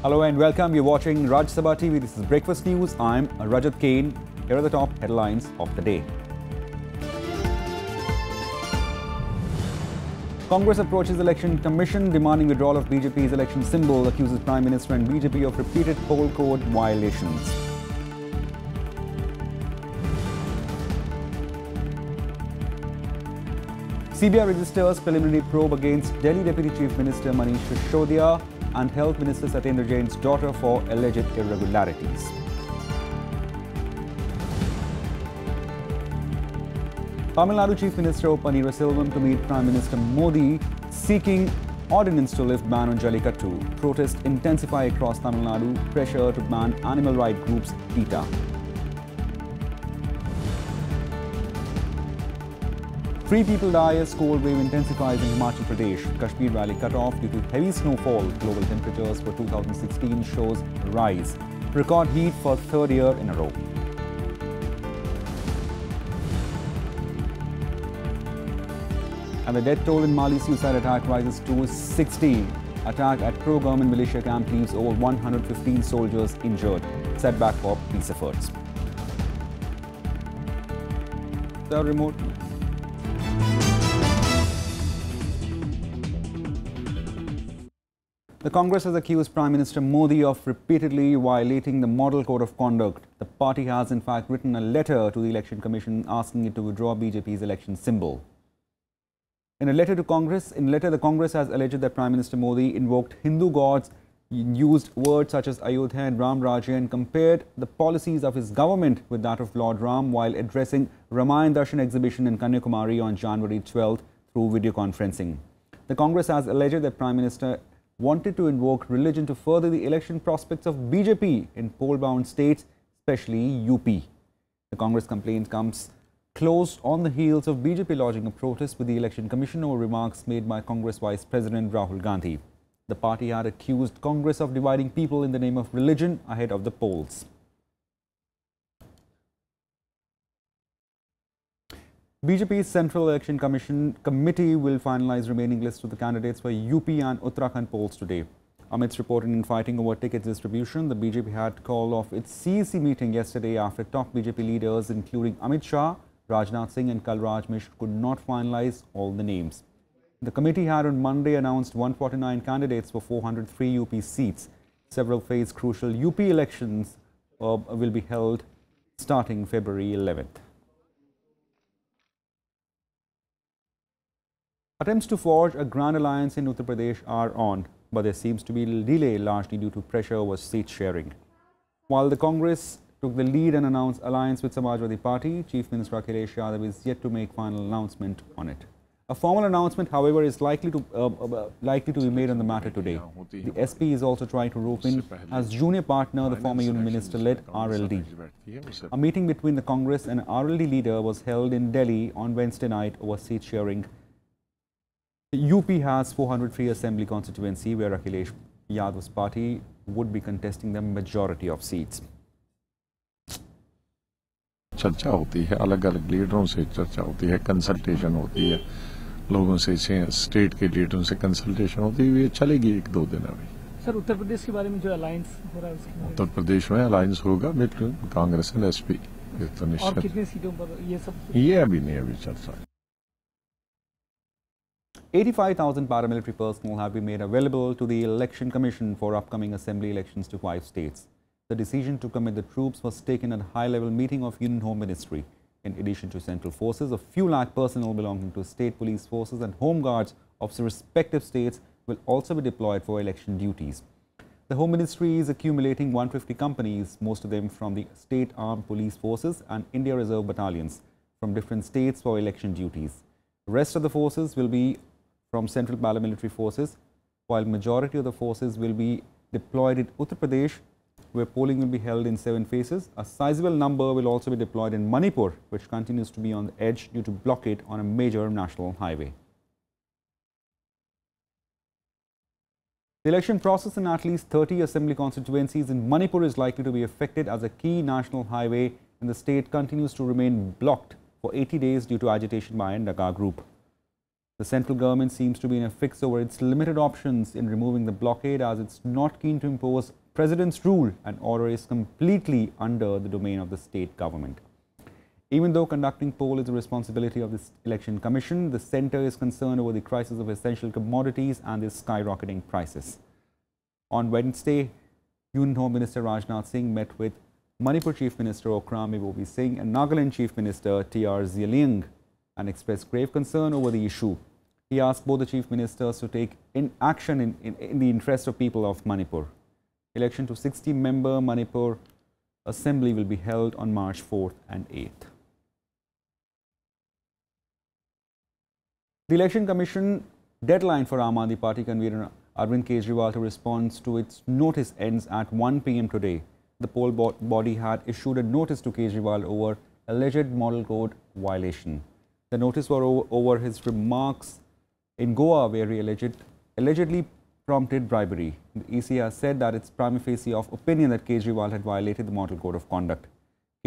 Hello and welcome. You're watching Raj Sabha TV. This is Breakfast News. I'm Rajat Kane. Here are the top headlines of the day. Congress approaches Election Commission demanding withdrawal of BJP's election symbol, accuses Prime Minister and BJP of repeated poll code violations. CBI registers preliminary probe against Delhi Deputy Chief Minister Manish Sisodia and Health Minister Satyendra Jain's daughter for alleged irregularities. Tamil Nadu Chief Minister O Pannerselvam to meet Prime Minister Modi, seeking ordinance to lift ban on Jallikattu. Protests intensify across Tamil Nadu, pressure to ban animal rights groups PETA. Three people die as cold wave intensifies in Himachal Pradesh. Kashmir Valley cut off due to heavy snowfall. Global temperatures for 2016 shows rise. Record heat for third year in a row. And the death toll in Mali suicide attack rises to 60. Attack at pro-government militia camp leaves over 115 soldiers injured. Setback for peace efforts. The remote. The Congress has accused Prime Minister Modi of repeatedly violating the Model Code of Conduct. The party has in fact written a letter to the Election Commission asking it to withdraw BJP's election symbol. In a letter to Congress, the Congress has alleged that Prime Minister Modi invoked Hindu gods, used words such as Ayodhya and Ram Rajya and compared the policies of his government with that of Lord Ram while addressing Ramayan Darshan exhibition in Kanyakumari on January 12th through video conferencing. The Congress has alleged that Prime Minister wanted to invoke religion to further the election prospects of BJP in poll-bound states, especially UP. The Congress complaint comes close on the heels of BJP lodging a protest with the Election Commission over remarks made by Congress Vice President Rahul Gandhi. The party had accused Congress of dividing people in the name of religion ahead of the polls. BJP's Central Election Commission committee will finalize remaining lists of the candidates for UP and Uttarakhand polls today. Amidst reporting and fighting over ticket distribution, the BJP had called off its CEC meeting yesterday after top BJP leaders including Amit Shah, Rajnath Singh and Kalraj Mishra could not finalize all the names. The committee had on Monday announced 149 candidates for 403 UP seats. Several face crucial UP elections will be held starting February 11th. Attempts to forge a grand alliance in Uttar Pradesh are on, but there seems to be a delay largely due to pressure over seat sharing. While the Congress took the lead and announced alliance with Samajwadi Party, Chief Minister Akhilesh Yadav is yet to make final announcement on it. A formal announcement, however, is likely to be made on the matter today. The SP is also trying to rope in as junior partner the former Union Minister-led RLD. A meeting between the Congress and RLD leader was held in Delhi on Wednesday night over seat sharing. UP has 403 assembly constituency where Akhilesh Yadav's party would be contesting the majority of seats. चर्चा होती है, अलग अलग लीडरों से चर्चा होती है, consultation होती है, लोगों से स्टेट के लीडरों से कंसल्टेशन होती है, ये चलेगी 1-2 दिन अभी। सर उत्तर प्रदेश के बारे में जो अलायंस हो रहा है उसके उत्तर प्रदेश में अलायंस होगा बिल्कुल कांग्रेस एंड एसपी। और कितनी सीटों पर ये सब? ये अभी नहीं, अभी चर्चा है। 85,000 paramilitary personnel have been made available to the Election Commission for upcoming assembly elections to 5 states. The decision to commit the troops was taken at a high-level meeting of Union Home Ministry. In addition to central forces, a few lakh personnel belonging to state police forces and home guards of the respective states will also be deployed for election duties. The Home Ministry is accumulating 150 companies, most of them from the state armed police forces and India Reserve battalions from different states for election duties. The rest of the forces will be from central paramilitary forces, while majority of the forces will be deployed in Uttar Pradesh, where polling will be held in 7 phases. A sizable number will also be deployed in Manipur, which continues to be on the edge due to blockade on a major national highway. The election process in at least 30 assembly constituencies in Manipur is likely to be affected as a key national highway in the state continues to remain blocked for 80 days due to agitation by a Naga group. The central government seems to be in a fix over its limited options in removing the blockade, as it's not keen to impose president's rule and order is completely under the domain of the state government. Even though conducting poll is the responsibility of the Election Commission, the centre is concerned over the crisis of essential commodities and their skyrocketing prices. On Wednesday, Union Home Minister Rajnath Singh met with Manipur Chief Minister Okrami Bobi Singh and Nagaland Chief Minister T.R. Zialing and expressed grave concern over the issue. He asked both the Chief Ministers to take action in the interest of people of Manipur. Election to 60-member Manipur Assembly will be held on March 4th and 8th. The Election Commission deadline for Aam Aadmi Party convener Arvind Kejriwal to respond to its notice ends at 1 p.m. today. The poll body had issued a notice to Kejriwal over alleged model code violation. The notice was over his remarks in Goa, where he allegedly prompted bribery. The EC has said that it's prima facie of opinion that Kejriwal had violated the model code of conduct.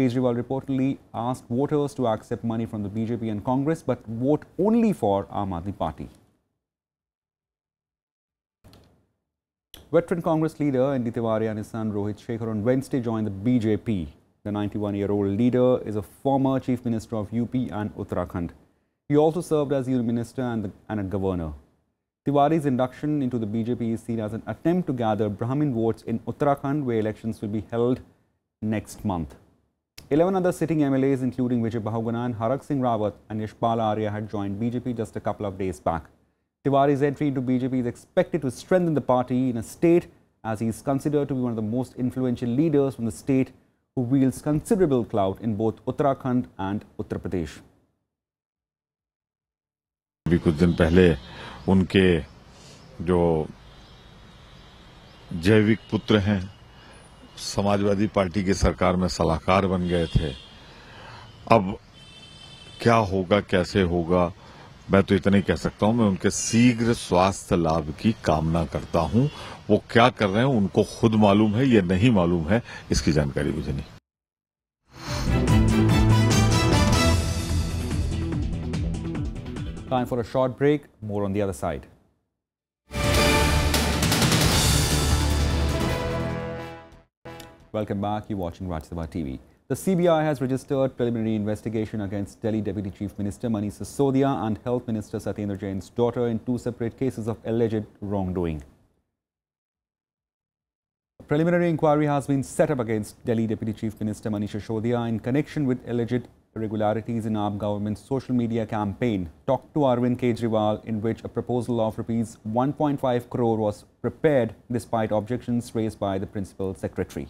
Kejriwal reportedly asked voters to accept money from the BJP and Congress but vote only for Aam Aadmi Party. Veteran Congress leader N.D. Tiwari and his son Rohit Shekharan on Wednesday joined the BJP. The 91-year-old leader is a former Chief Minister of UP and Uttarakhand. He also served as Union Minister and a Governor. Tiwari's induction into the BJP is seen as an attempt to gather Brahmin votes in Uttarakhand, where elections will be held next month. 11 other sitting MLAs, including Vijay Bahuguna and Harak Singh Rawat and Yashpal Arya, had joined BJP just a couple of days back. Tiwari's entry into BJP is expected to strengthen the party in a state, as he is considered to be one of the most influential leaders from the state who wields considerable clout in both Uttarakhand and Uttar Pradesh. अभी कुछ दिन पहले उनके जो जैविक पुत्र हैं Samajwadi party की सरकार में सलाहकार बन गए थे। अब क्या होगा, कैसे होगा, मैं तो इतना ही कह सकता हूं, मैं उनके शीघ्र स्वास्थ्य लाभ की कामना करता हूं। वो क्या कर रहे हैं उनको खुद मालूम है, ये नहीं मालूम है, इसकी जानकारी मुझे नहीं। Time for a short break. More on the other side. Welcome back. You're watching Rajya Sabha TV. The CBI has registered preliminary investigation against Delhi Deputy Chief Minister Manish Sisodia and Health Minister Satyendra Jain's daughter in two separate cases of alleged wrongdoing. A preliminary inquiry has been set up against Delhi Deputy Chief Minister Manish Sisodia in connection with alleged irregularities in AAP government's social media campaign Talk to Arvind Kejriwal, in which a proposal of Rs 1.5 crore was prepared despite objections raised by the Principal Secretary.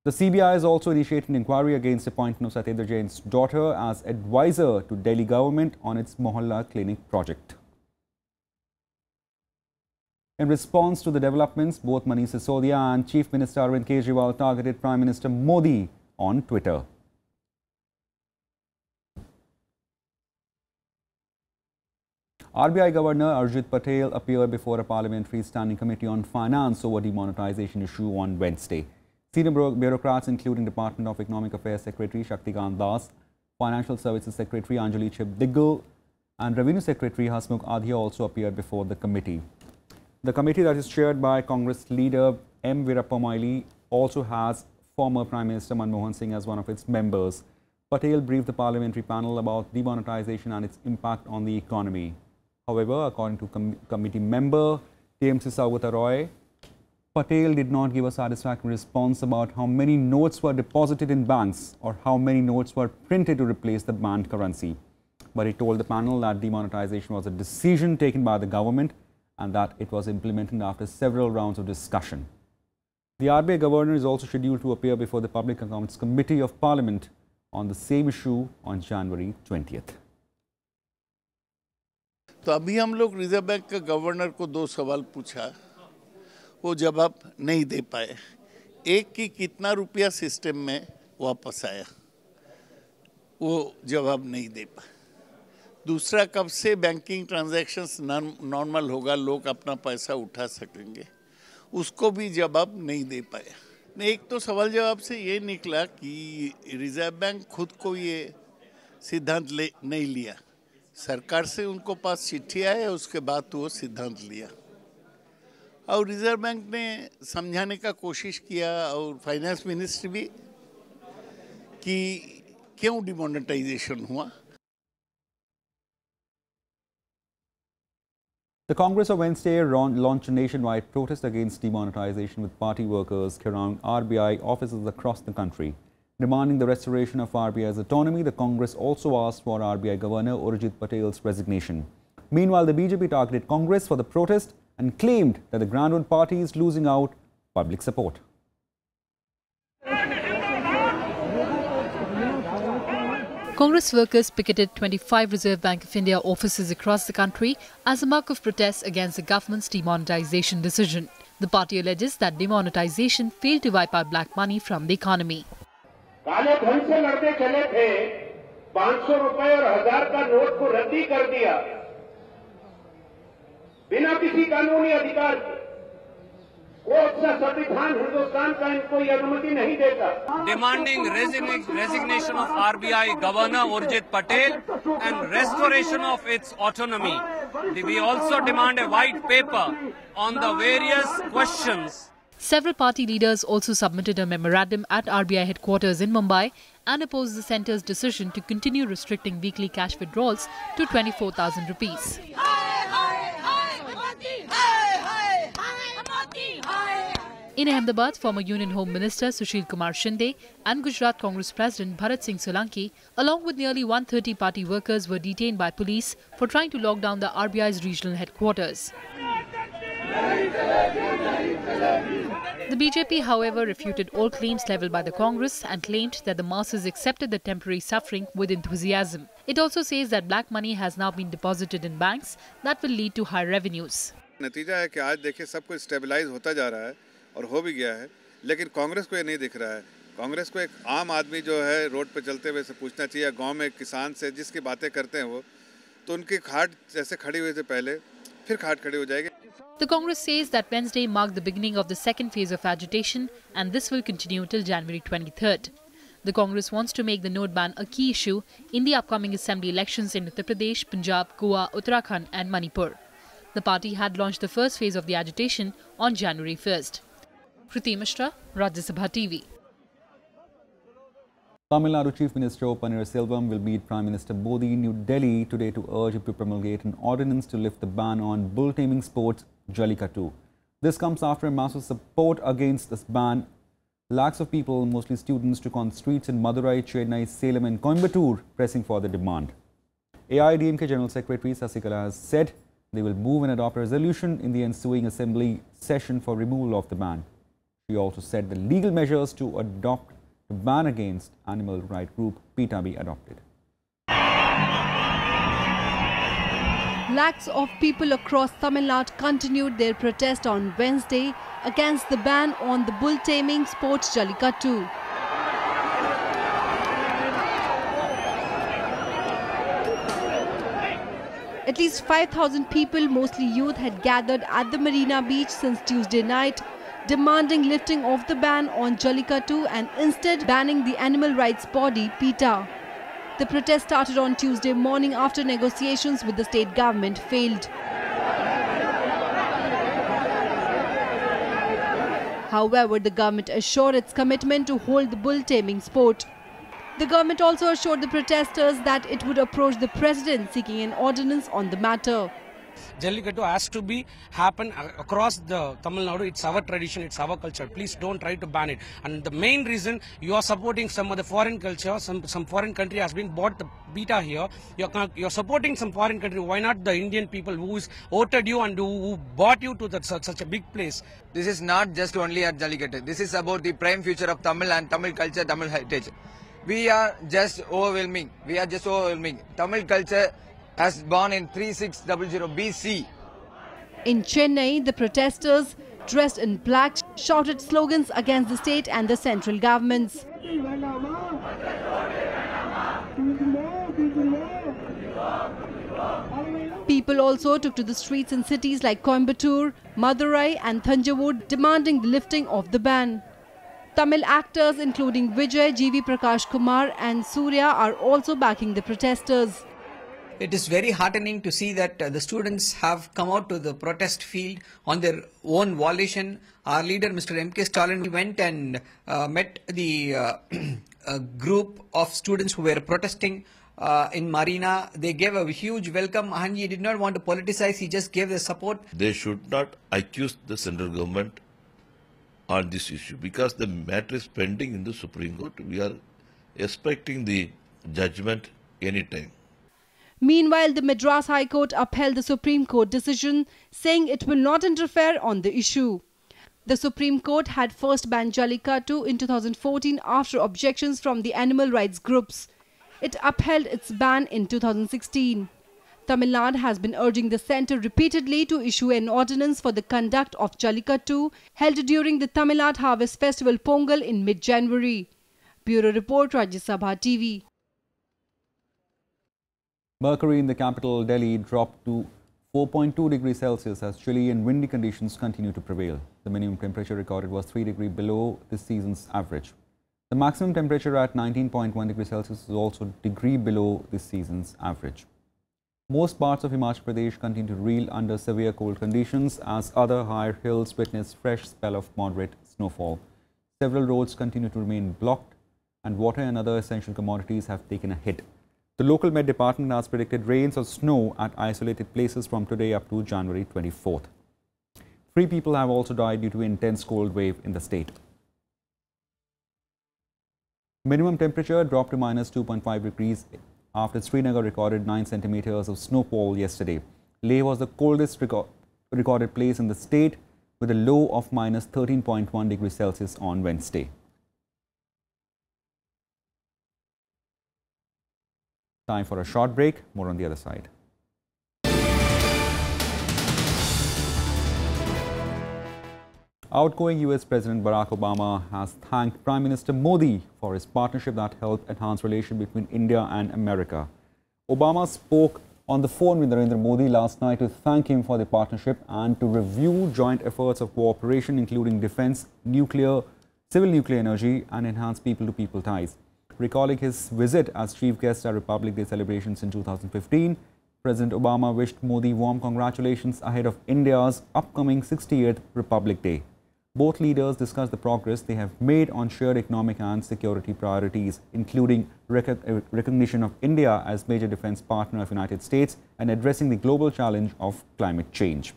The CBI has also initiated an inquiry against the appointment of Satyendra Jain's daughter as advisor to Delhi government on its Mohalla Clinic project. In response to the developments, both Manish Sisodia and Chief Minister Arvind Kejriwal targeted Prime Minister Modi on Twitter. RBI Governor Urjit Patel appeared before a parliamentary standing committee on finance over demonetization issue on Wednesday. Senior bureaucrats, including Department of Economic Affairs Secretary Shaktikant Das, Financial Services Secretary Anjali Chibdiggal and Revenue Secretary Hasmukh Adhia also appeared before the committee. The committee, that is chaired by Congress leader M. Veerappa Moily, also has former Prime Minister Manmohan Singh as one of its members. Patel briefed the parliamentary panel about demonetization and its impact on the economy. However, according to committee member TMC Saugata Roy, Patel did not give a satisfactory response about how many notes were deposited in banks or how many notes were printed to replace the banned currency. But he told the panel that demonetization was a decision taken by the government and that it was implemented after several rounds of discussion. The RBI Governor is also scheduled to appear before the Public Accounts Committee of Parliament on the same issue on January 20th. तो अभी हम लोग reserve bank के governor को दो सवाल पूछा, वो जवाब नहीं दे पाए। एक कि कितना रुपया सिस्टम में वापस आया, वो जवाब नहीं दे पाए। दूसरा, कब से बैंकिंग ट्रांजैक्शंस नॉर्मल होगा, लोग अपना पैसा उठा सकेंगे, उसको भी जवाब नहीं दे पाए। एक तो सवाल जवाब से ये निकला कि रिजर्व बैंक खुद को ये सिद्धांत नहीं लिया, सरकार से उनको पास चिट्ठी आया, उसके बाद तो वो सिद्धांत लिया और रिजर्व बैंक ने समझाने का कोशिश किया और फाइनेंस मिनिस्ट्री भी कि क्यों डिमोनेटाइजेशन हुआ. The Congress on Wednesday launched a nationwide protest against demonetization with party workers surrounding RBI offices across the country. Demanding the restoration of RBI's autonomy, the Congress also asked for RBI Governor Rohit Patel's resignation. Meanwhile, the BJP targeted Congress for the protest and claimed that the Grand Old Party is losing out public support. Congress workers picketed 25 Reserve Bank of India offices across the country as a mark of protest against the government's demonetization decision. The party alleges that demonetization failed to wipe out black money from the economy. काले धन से लड़ते चले थे, 500 रुपए और 1000 का note को रद्दी कर दिया बिना किसी कानूनी अधिकार के. कोर्ट सा संविधान हिंदुस्तान का इनको ये अनुमति नहीं देता. Demanding resignation of RBI Governor Rohit Patel and restoration of its autonomy. We also demand a white paper on the various questions. Several party leaders also submitted a memorandum at RBI headquarters in Mumbai and opposed the centre's decision to continue restricting weekly cash withdrawals to 24,000 rupees. In Ahmedabad, former Union Home Minister Sushil Kumar Shinde and Gujarat Congress President Bharat Singh Solanki, along with nearly 130 party workers, were detained by police for trying to lock down the RBI's regional headquarters. The BJP, however, refuted all claims levelled by the Congress and claimed that the masses accepted the temporary suffering with enthusiasm. It also says that black money has now been deposited in banks that will lead to high revenues. नतीजा है कि आज देखिए सब कुछ stabilise होता जा रहा है और हो भी गया है, लेकिन कांग्रेस को ये नहीं दिख रहा है. कांग्रेस को एक आम आदमी जो है रोड पे चलते हुए से पूछना चाहिए, गांव में किसान से जिसकी बातें करते हैं वो, तो उनकी खाट जैसे खड़ी हुई थी पहले, फिर खाट खड़ी हो जाएगी. The Congress says that Wednesday marked the beginning of the second phase of agitation and this will continue till January 23rd. The Congress wants to make the note ban a key issue in the upcoming assembly elections in Uttar Pradesh, Punjab, Goa, Uttarakhand and Manipur. The party had launched the first phase of the agitation on January 1st. Kriti Mishra, Rajya Sabha TV. Tamil Nadu Chief Minister O Pannerselvam will meet Prime Minister Modi in New Delhi today to urge him to promulgate an ordinance to lift the ban on bull taming sports Jallikattu. This comes after a massive support against this ban. Lakhs of people, mostly students, took on streets in Madurai, Chennai, Salem and Coimbatore pressing for the demand. AIADMK General Secretary Sasikala has said they will move and adopt a resolution in the ensuing assembly session for removal of the ban. She also said the legal measures to adopt the ban against animal rights group PETA be adopted. Lakhs of people across Tamil Nadu continued their protest on Wednesday against the ban on the bull taming sport Jallikattu. At least 5,000 people, mostly youth, had gathered at the Marina Beach since Tuesday night, demanding lifting of the ban on Jallikattu and instead banning the animal rights body PETA. The protest started on Tuesday morning after negotiations with the state government failed. However, the government assured its commitment to hold the bull taming sport. The government also assured the protesters that it would approach the president seeking an ordinance on the matter. Jallikattu has to be happen across the Tamil Nadu. It's our tradition, it's our culture. Please don't try to ban it. And the main reason you are supporting some of the foreign culture, some foreign country has been bought the PETA here. You're supporting some foreign country. Why not the Indian people who voted you and who bought you to such a big place? This is not just only at Jallikattu. This is about the prime future of Tamil and Tamil culture, Tamil heritage. We are just overwhelming. Tamil culture has born in 3600 BC. In Chennai, the protesters, dressed in black, shouted slogans against the state and the central governments. People also took to the streets in cities like Coimbatore, Madurai and Thanjavur, demanding the lifting of the ban. Tamil actors including Vijay, G.V. Prakash Kumar and Surya are also backing the protesters. It is very heartening to see that the students have come out to the protest field on their own volition. Our leader, Mr. M.K. Stalin, went and met the group of students who were protesting in Marina. They gave a huge welcome, and he did not want to politicize. He just gave the support. They should not accuse the central government on this issue because the matter is pending in the Supreme Court. We are expecting the judgment anytime. Meanwhile, the Madras High Court upheld the Supreme Court decision, saying it will not interfere on the issue. The Supreme Court had first banned Jallikattu in 2014 after objections from the animal rights groups. It upheld its ban in 2016. Tamil Nadu has been urging the centre repeatedly to issue an ordinance for the conduct of Jallikattu held during the Tamil Nadu Harvest Festival Pongal in mid-January. Bureau Report, Rajya Sabha TV. Mercury in the capital Delhi dropped to 4.2 degrees Celsius as chilly and windy conditions continue to prevail. The minimum temperature recorded was 3 degrees below this season's average. The maximum temperature at 19.1 degrees Celsius is also a degree below this season's average. Most parts of Himachal Pradesh continue to reel under severe cold conditions as other higher hills witness fresh spell of moderate snowfall. Several roads continue to remain blocked and water and other essential commodities have taken a hit. The local Met Department has predicted rains or snow at isolated places from today up to January 24th. 3 people have also died due to intense cold wave in the state. Minimum temperature dropped to minus 2.5 degrees after Srinagar recorded 9 centimeters of snowfall yesterday. Leh was the coldest recorded place in the state with a low of minus 13.1 degrees Celsius on Wednesday. Time for a short break. More on the other side. Outgoing US President Barack Obama has thanked Prime Minister Modi for his partnership that helped enhance relations between India and America. Obama spoke on the phone with Narendra Modi last night to thank him for the partnership and to review joint efforts of cooperation including defense, nuclear, civil nuclear energy and enhanced people-to-people ties. Recalling his visit as chief guest at Republic Day celebrations in 2015, President Obama wished Modi warm congratulations ahead of India's upcoming 60th Republic Day. Both leaders discussed the progress they have made on shared economic and security priorities, including recognition of India as major defense partner of the United States and addressing the global challenge of climate change.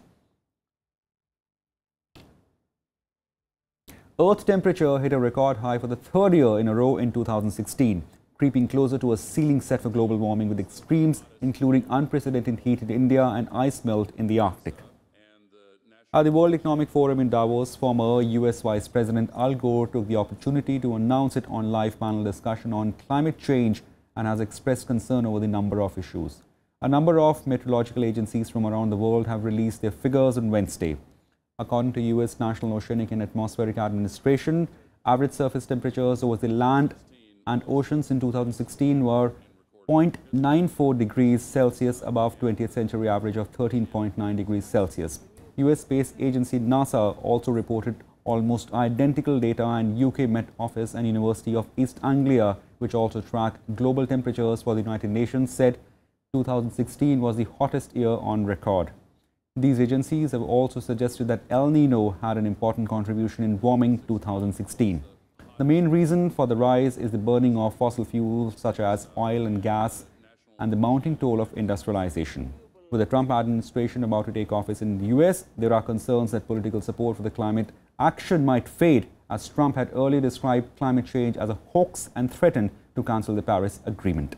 Earth temperature hit a record high for the 3rd year in a row in 2016, creeping closer to a ceiling set for global warming with extremes including unprecedented heat in India and ice melt in the Arctic. At the World Economic Forum in Davos, former US Vice President Al Gore took the opportunity to announce it on live panel discussion on climate change and has expressed concern over the number of issues. A number of meteorological agencies from around the world have released their figures on Wednesday. According to US National Oceanic and Atmospheric Administration, average surface temperatures over the land and oceans in 2016 were 0.94 degrees Celsius above 20th century average of 13.9 degrees Celsius. US Space Agency NASA also reported almost identical data, and UK Met Office and University of East Anglia, which also track global temperatures for the United Nations, said 2016 was the hottest year on record. These agencies have also suggested that El Nino had an important contribution in warming 2016. The main reason for the rise is the burning of fossil fuels such as oil and gas and the mounting toll of industrialization. With the Trump administration about to take office in the US, there are concerns that political support for the climate action might fade, as Trump had earlier described climate change as a hoax and threatened to cancel the Paris Agreement.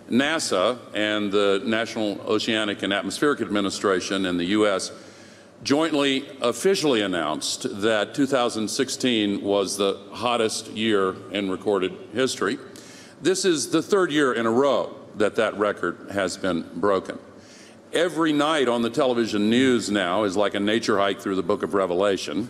NASA and the National Oceanic and Atmospheric Administration in the U.S. jointly officially announced that 2016 was the hottest year in recorded history. This is the 3rd year in a row that record has been broken. Every night on the television news now is like a nature hike through the book of Revelation.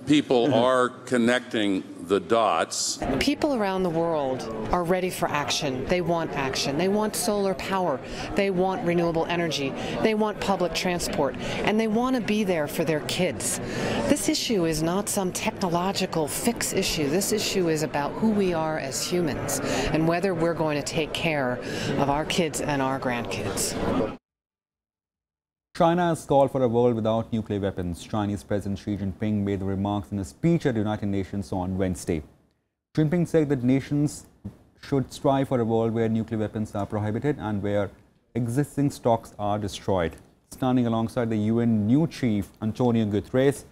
People are connecting the dots. People around the world are ready for action. They want action. They want solar power. They want renewable energy. They want public transport. And they want to be there for their kids. This issue is not some technological fix issue. This issue is about who we are as humans and whether we're going to take care of our kids and our grandkids. China has called for a world without nuclear weapons. Chinese President Xi Jinping made the remarks in a speech at the United Nations on Wednesday. Jinping said that nations should strive for a world where nuclear weapons are prohibited and where existing stocks are destroyed. Standing alongside the UN new chief, Antonio Guterres,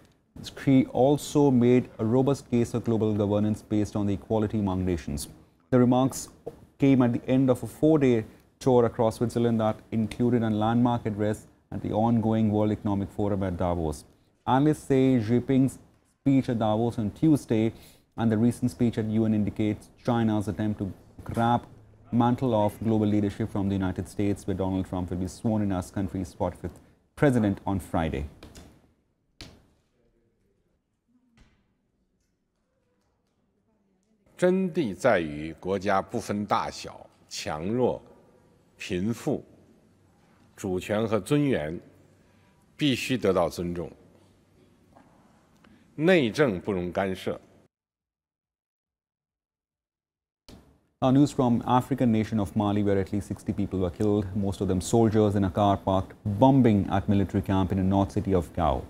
Xi also made a robust case for global governance based on the equality among nations. The remarks came at the end of a 4-day tour across Switzerland that included a landmark address at the ongoing World Economic Forum at Davos. Analysts say Jinping's speech at Davos on Tuesday and the recent speech at UN indicates China's attempt to grab mantle of global leadership from the United States, where Donald Trump will be sworn in as country's 45th president on Friday. "真谛在于国家不分大小、强弱、贫富、主权和尊严必须得到尊重，内政不容干涉。" Our news from African nation of Mali, where at least 60 people were killed, most of them soldiers, in a car parked bombing at military camp in the north city of Gao.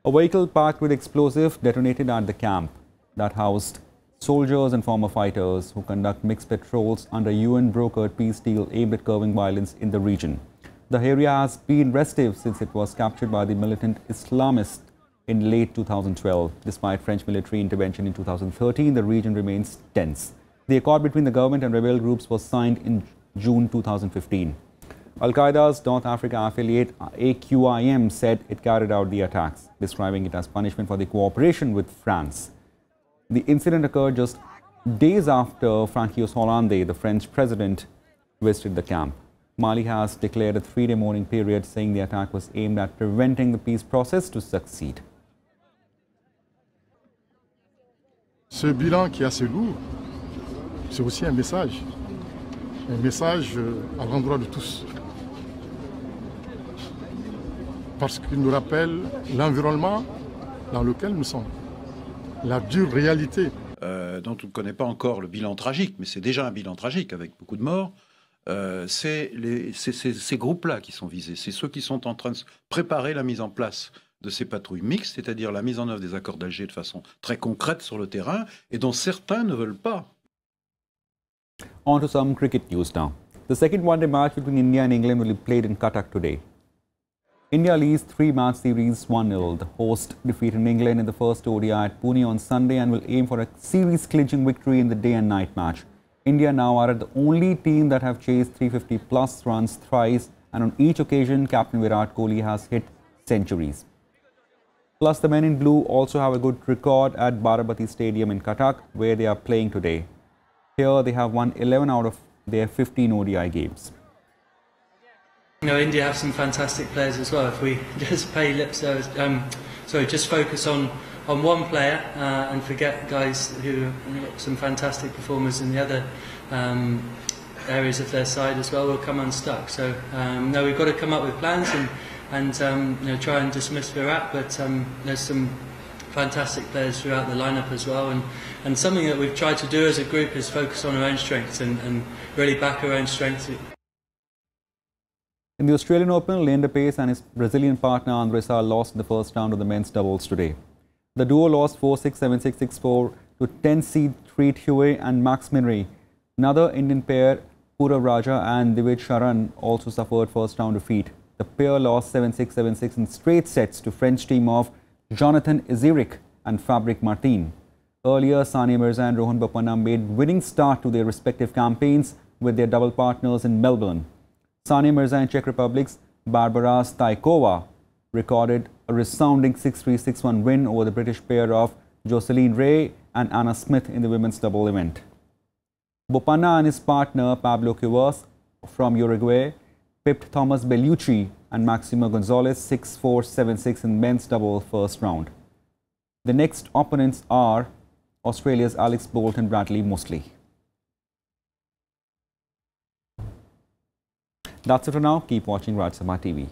A vehicle packed with explosive detonated at the camp that housed soldiers and former fighters who conduct mixed patrols under UN-brokered peace deal aimed at curbing violence in the region. The area has been restive since it was captured by the militant Islamists in late 2012. Despite French military intervention in 2013, the region remains tense. The accord between the government and rebel groups was signed in June 2015. Al-Qaeda's North Africa affiliate AQIM said it carried out the attacks, describing it as punishment for the cooperation with France. The incident occurred just days after François Hollande, the French president, visited the camp. Mali has declared a 3-day mourning period, saying the attack was aimed at preventing the peace process to succeed. Ce bilan qui est assez lourd, c'est aussi un message à l'endroit de tous. Parce qu'il nous rappelle l'environnement dans lequel nous sommes, la dure réalité. Dont on ne connaît pas encore le bilan tragique, mais c'est déjà un bilan tragique avec beaucoup de morts. C'est ces groupes-là qui sont visés. C'est ceux qui sont en train de préparer la mise en place de ces patrouilles mixtes, c'est-à-dire la mise en œuvre des accords d'Alger de façon très concrète sur le terrain, et dont certains ne veulent pas. On to some cricket news now. The second one-day match between India and England will be played in Qatar today. India leads 3-match series 1-0. The host defeated England in the first ODI at Pune on Sunday and will aim for a series-clinching victory in the day and night match. India now are the only team that have chased 350-plus runs thrice, and on each occasion, Captain Virat Kohli has hit centuries. Plus, the men in blue also have a good record at Baramati Stadium in Cuttack, where they are playing today. Here, they have won 11 out of their 15 ODI games. You know, India have some fantastic players as well. If we just pay lip service, just focus on one player and forget guys who some fantastic performers in the other areas of their side as well, will come unstuck. So no, we've got to come up with plans and you know, try and dismiss Virat, but there's some fantastic players throughout the lineup as well, and something that we've tried to do as a group is focus on our own strengths and really back our own strengths. In the Australian Open, Leander Paes and his Brazilian partner Andressa lost in the first round of the men's doubles today. The duo lost 4-6, 7-6, 6-4 to 10-seed Treat Huey and Max Minry. Another Indian pair, Purav Raja and Divij Sharan, also suffered first-round defeat. The pair lost 7-6, 7-6 in straight sets to French team of Jonathan Iziric and Fabric Martin. Earlier, Sania Mirza and Rohan Bopanna made winning start to their respective campaigns with their double partners in Melbourne. Sania Mirza and Czech Republic's Barbara Stajkova recorded a resounding 6-3, 6-1 win over the British pair of Jocelyn Ray and Anna Smith in the women's double event. Bopanna and his partner Pablo Cuevas from Uruguay pipped Thomas Bellucci and Maximo Gonzalez 6-4, 7-6 in men's double first round. The next opponents are Australia's Alex Bolt and Bradley Mosley. That's it for now. Keep watching Rajya Sabha TV.